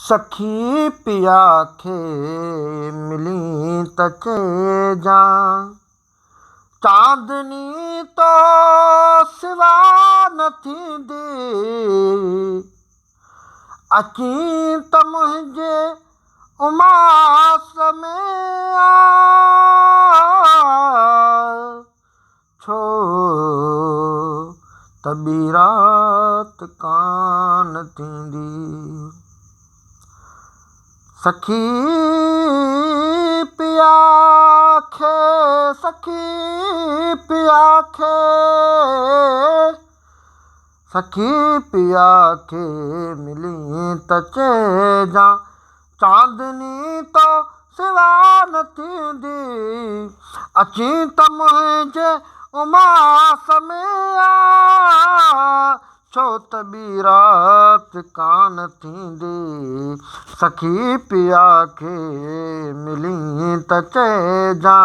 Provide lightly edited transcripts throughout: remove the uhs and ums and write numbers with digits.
सखी पिया खे मिली त चइजां चांदनी तो सिवा न थींदी अची त मुंहिंजे उमास में आ छो त ॿी रात कान थींदी। सखी पिया खे सखी पिया खे सखी पिया खे मिली त चइजां चांदनी तो सिवा न थींदी अची त मुंहिंजे उमास में आ छो त ॿी रात कान थींदी। सखी पिया खे मिली त चइजां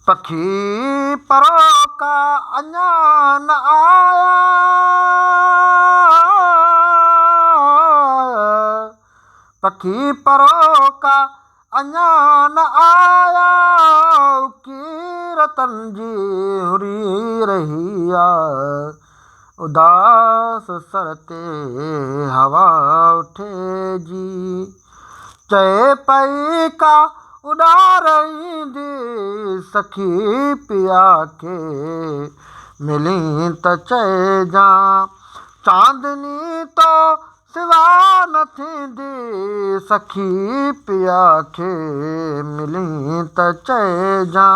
पखी परोका अञा न आया पखी परोका अञा न आया कीरतन जी हुरी रही आ उदास सर ते हवा उठे जी चए पई का उॾार ईंदी। सखी पिया खे मिली त चइजां चांदनी तो सिवा न थींदी सखी पिया खे मिली त चइजां।